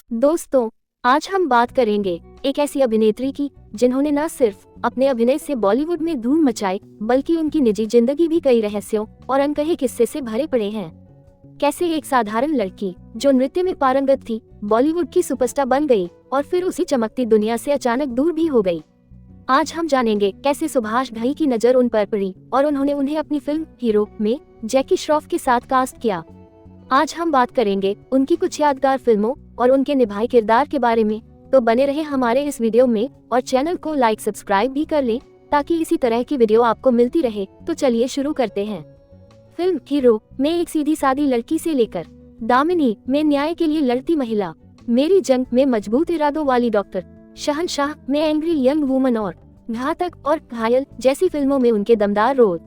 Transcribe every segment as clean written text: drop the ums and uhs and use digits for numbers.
दोस्तों, आज हम बात करेंगे एक ऐसी अभिनेत्री की जिन्होंने न सिर्फ अपने अभिनय से बॉलीवुड में धूम मचाई, बल्कि उनकी निजी जिंदगी भी कई रहस्यों और अनकहे किस्से से भरे पड़े हैं। कैसे एक साधारण लड़की जो नृत्य में पारंगत थी, बॉलीवुड की सुपरस्टार बन गई और फिर उसी चमकती दुनिया से अचानक दूर भी हो गई। आज हम जानेंगे कैसे सुभाष घई की नजर उन पर पड़ी और उन्होंने उन्हें अपनी फिल्म हीरो में जैकी श्रॉफ के साथ कास्ट किया। आज हम बात करेंगे उनकी कुछ यादगार फिल्मों और उनके निभाए किरदार के बारे में। तो बने रहे हमारे इस वीडियो में और चैनल को लाइक सब्सक्राइब भी कर लें ताकि इसी तरह की वीडियो आपको मिलती रहे। तो चलिए शुरू करते हैं। फिल्म हीरो में एक सीधी सादी लड़की से लेकर दामिनी में न्याय के लिए लड़ती महिला, मेरी जंग में मजबूत इरादों वाली डॉक्टर, शहंशाह में एंग्री यंग वुमन और घातक और घायल जैसी फिल्मों में उनके दमदार रोल।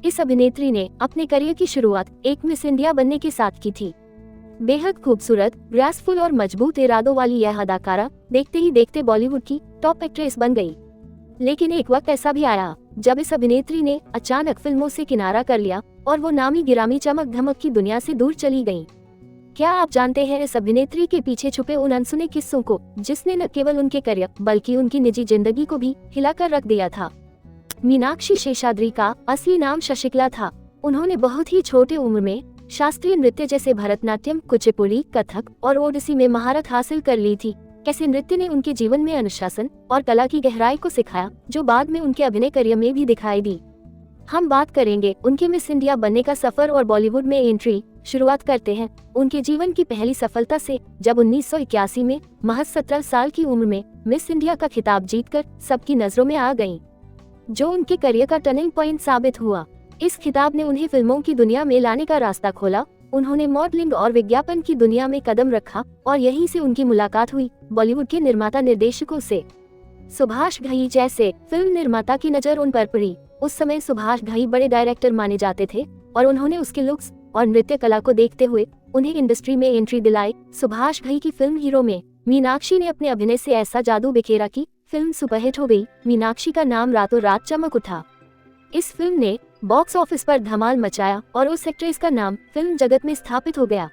इस अभिनेत्री ने अपने करियर की शुरुआत एक मिस इंडिया बनने के साथ की थी। बेहद खूबसूरत, ग्रेसफुल और मजबूत इरादों वाली यह अदाकारा देखते ही देखते बॉलीवुड की टॉप एक्ट्रेस बन गई। लेकिन एक वक्त ऐसा भी आया जब इस अभिनेत्री ने अचानक फिल्मों से किनारा कर लिया और वो नामी गिरामी चमक धमक की दुनिया से दूर चली गयी। क्या आप जानते हैं इस अभिनेत्री के पीछे छुपे उन अनसुने किस्सों को, जिसने न केवल उनके करियर बल्कि उनकी निजी जिंदगी को भी हिलाकर रख दिया था। मीनाक्षी शेषाद्री का असली नाम शशिकला था। उन्होंने बहुत ही छोटे उम्र में शास्त्रीय नृत्य जैसे भरतनाट्यम, कुचिपुड़ी, कथक और ओडिसी में महारत हासिल कर ली थी। कैसे नृत्य ने उनके जीवन में अनुशासन और कला की गहराई को सिखाया, जो बाद में उनके अभिनय करियर में भी दिखाई दी। हम बात करेंगे उनके मिस इंडिया बनने का सफर और बॉलीवुड में एंट्री। शुरुआत करते हैं उनके जीवन की पहली सफलता से, जब 1981 में महज 17 साल की उम्र में मिस इंडिया का खिताब जीतकर सबकी नजरों में आ गयी, जो उनके करियर का टर्निंग पॉइंट साबित हुआ। इस खिताब ने उन्हें फिल्मों की दुनिया में लाने का रास्ता खोला। उन्होंने मॉडलिंग और विज्ञापन की दुनिया में कदम रखा और यहीं से उनकी मुलाकात हुई बॉलीवुड के निर्माता निर्देशकों से। सुभाष घई जैसे फिल्म निर्माता की नजर उन पर पड़ी। उस समय सुभाष घई बड़े डायरेक्टर माने जाते थे और उन्होंने उसके लुक्स और नृत्य कला को देखते हुए उन्हें इंडस्ट्री में एंट्री दिलाई। सुभाष घई की फिल्म हीरो में मीनाक्षी ने अपने अभिनय से ऐसा जादू बिखेरा कि फिल्म सुपरहिट हो गई। मीनाक्षी का नाम रातों रात चमक उठा। इस फिल्म ने बॉक्स ऑफिस पर धमाल मचाया और उस एक्ट्रेस का नाम फिल्म जगत में स्थापित हो गया।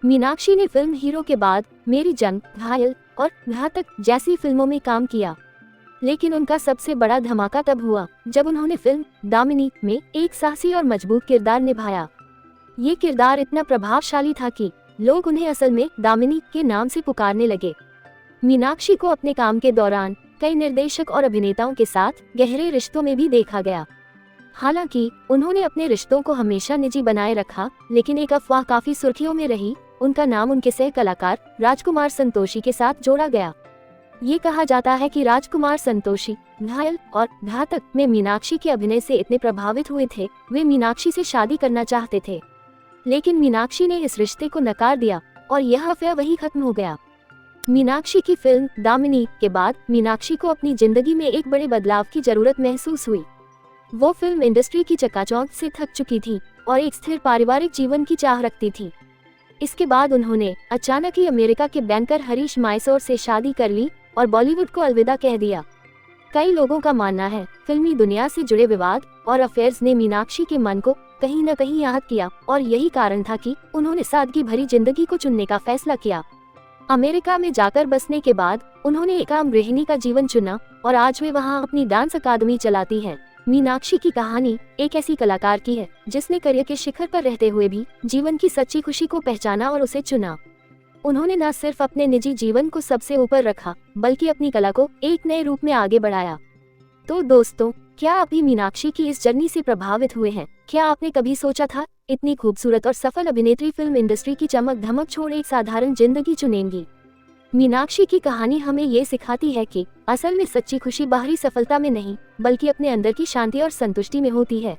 मीनाक्षी ने फिल्म हीरो के बाद मेरी जंग, घायल और घातक जैसी फिल्मों में काम किया, लेकिन उनका सबसे बड़ा धमाका तब हुआ जब उन्होंने फिल्म दामिनी में एक साहसी और मजबूत किरदार निभाया। ये किरदार इतना प्रभावशाली था कि लोग उन्हें असल में दामिनी के नाम से पुकारने लगे। मीनाक्षी को अपने काम के दौरान कई निर्देशक और अभिनेताओं के साथ गहरे रिश्तों में भी देखा गया। हालांकि उन्होंने अपने रिश्तों को हमेशा निजी बनाए रखा, लेकिन एक अफवाह काफी सुर्खियों में रही। उनका नाम उनके सह कलाकार राजकुमार संतोषी के साथ जोड़ा गया। ये कहा जाता है कि राजकुमार संतोषी घायल और घातक में मीनाक्षी के अभिनय से इतने प्रभावित हुए थे, वे मीनाक्षी से शादी करना चाहते थे, लेकिन मीनाक्षी ने इस रिश्ते को नकार दिया और यह अफवाह वहीं खत्म हो गया। मीनाक्षी की फिल्म दामिनी के बाद मीनाक्षी को अपनी जिंदगी में एक बड़े बदलाव की जरूरत महसूस हुई। वो फिल्म इंडस्ट्री की चकाचौंध से थक चुकी थी और एक स्थिर पारिवारिक जीवन की चाह रखती थी। इसके बाद उन्होंने अचानक ही अमेरिका के बैंकर हरीश मायसोर से शादी कर ली और बॉलीवुड को अलविदा कह दिया। कई लोगों का मानना है फिल्मी दुनिया से जुड़े विवाद और अफेयर्स ने मीनाक्षी के मन को कहीं न कहीं आहत किया और यही कारण था कि उन्होंने सादगी भरी जिंदगी को चुनने का फैसला किया। अमेरिका में जाकर बसने के बाद उन्होंने एक आम गृहिणी का जीवन चुना और आज वे वहां अपनी डांस अकादमी चलाती हैं। मीनाक्षी की कहानी एक ऐसी कलाकार की है जिसने करियर के शिखर पर रहते हुए भी जीवन की सच्ची खुशी को पहचाना और उसे चुना। उन्होंने न सिर्फ अपने निजी जीवन को सबसे ऊपर रखा, बल्कि अपनी कला को एक नए रूप में आगे बढ़ाया। तो दोस्तों, क्या आप भी मीनाक्षी की इस जर्नी से प्रभावित हुए हैं? क्या आपने कभी सोचा था इतनी खूबसूरत और सफल अभिनेत्री फिल्म इंडस्ट्री की चमक धमक छोड़ एक साधारण जिंदगी चुनेंगी? मीनाक्षी की कहानी हमें ये सिखाती है कि असल में सच्ची खुशी बाहरी सफलता में नहीं, बल्कि अपने अंदर की शांति और संतुष्टि में होती है।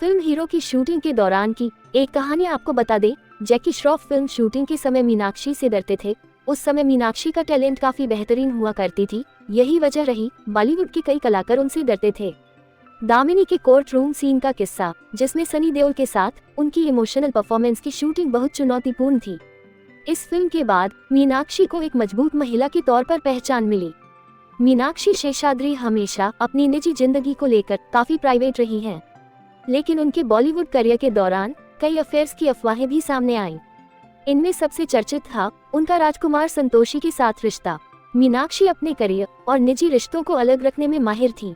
फिल्म हीरो की शूटिंग के दौरान की एक कहानी आपको बता दें। जैकी श्रॉफ फिल्म शूटिंग के समय मीनाक्षी से डरते थे। उस समय मीनाक्षी का टैलेंट काफी बेहतरीन हुआ करती थी, यही वजह रही बॉलीवुड के कई कलाकार उनसे डरते थे। दामिनी के कोर्ट रूम सीन का किस्सा, जिसमें सनी देओल के साथ उनकी इमोशनल परफॉर्मेंस की शूटिंग बहुत चुनौतीपूर्ण थी। इस फिल्म के बाद मीनाक्षी को एक मजबूत महिला के तौर पर पहचान मिली। मीनाक्षी शेषाद्री हमेशा अपनी निजी जिंदगी को लेकर काफी प्राइवेट रही हैं, लेकिन उनके बॉलीवुड करियर के दौरान कई अफेयर्स की अफवाहें भी सामने आईं। इनमें सबसे चर्चित था उनका राजकुमार संतोषी के साथ रिश्ता। मीनाक्षी अपने करियर और निजी रिश्तों को अलग रखने में माहिर थी।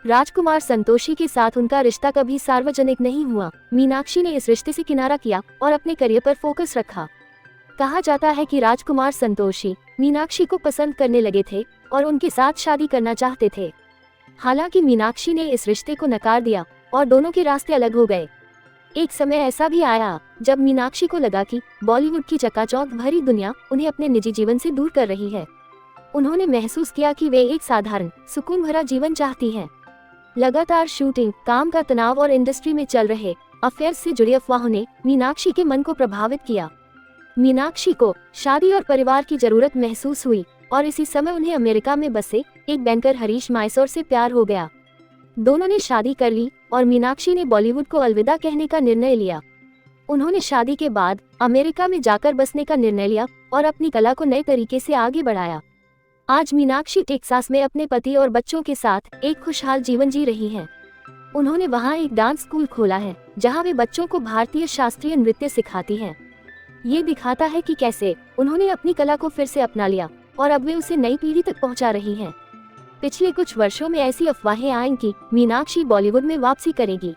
राजकुमार संतोषी के साथ उनका रिश्ता कभी सार्वजनिक नहीं हुआ। मीनाक्षी ने इस रिश्ते से किनारा किया और अपने करियर पर फोकस रखा। कहा जाता है कि राजकुमार संतोषी मीनाक्षी को पसंद करने लगे थे और उनके साथ शादी करना चाहते थे। हालांकि मीनाक्षी ने इस रिश्ते को नकार दिया और दोनों के रास्ते अलग हो गए। एक समय ऐसा भी आया जब मीनाक्षी को लगा कि बॉलीवुड की चकाचौंध भरी दुनिया उन्हें अपने निजी जीवन से दूर कर रही है। उन्होंने महसूस किया कि वे एक साधारण सुकून भरा जीवन चाहती हैं। लगातार शूटिंग, काम का तनाव और इंडस्ट्री में चल रहे अफेयर्स से जुड़ी अफवाहों ने मीनाक्षी के मन को प्रभावित किया। मीनाक्षी को शादी और परिवार की जरूरत महसूस हुई और इसी समय उन्हें अमेरिका में बसे एक बैंकर हरीश मायसोर से प्यार हो गया। दोनों ने शादी कर ली और मीनाक्षी ने बॉलीवुड को अलविदा कहने का निर्णय लिया। उन्होंने शादी के बाद अमेरिका में जाकर बसने का निर्णय लिया और अपनी कला को नए तरीके से आगे बढ़ाया। आज मीनाक्षी टेक्सास में अपने पति और बच्चों के साथ एक खुशहाल जीवन जी रही हैं। उन्होंने वहां एक डांस स्कूल खोला है जहां वे बच्चों को भारतीय शास्त्रीय नृत्य सिखाती हैं। ये दिखाता है कि कैसे उन्होंने अपनी कला को फिर से अपना लिया और अब वे उसे नई पीढ़ी तक पहुंचा रही हैं। पिछले कुछ वर्षों में ऐसी अफवाहें आईं कि मीनाक्षी बॉलीवुड में वापसी करेगी।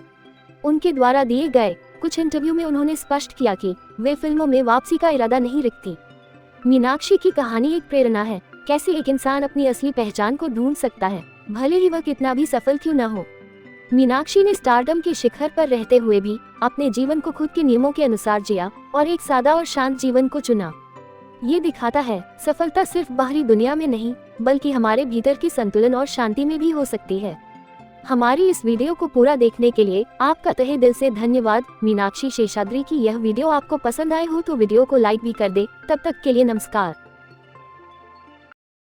उनके द्वारा दिए गए कुछ इंटरव्यू में उन्होंने स्पष्ट किया कि वे फिल्मों में वापसी का इरादा नहीं रखती। मीनाक्षी की कहानी एक प्रेरणा है, कैसे एक इंसान अपनी असली पहचान को ढूंढ सकता है, भले ही वह कितना भी सफल क्यों न हो। मीनाक्षी ने स्टारडम के शिखर पर रहते हुए भी अपने जीवन को खुद के नियमों के अनुसार जिया और एक सादा और शांत जीवन को चुना। ये दिखाता है सफलता सिर्फ बाहरी दुनिया में नहीं बल्कि हमारे भीतर की संतुलन और शांति में भी हो सकती है। हमारी इस वीडियो को पूरा देखने के लिए आपका तहे दिल से धन्यवाद। मीनाक्षी शेषाद्री की यह वीडियो आपको पसंद आए हो तो वीडियो को लाइक भी कर दे। तब तक के लिए नमस्कार।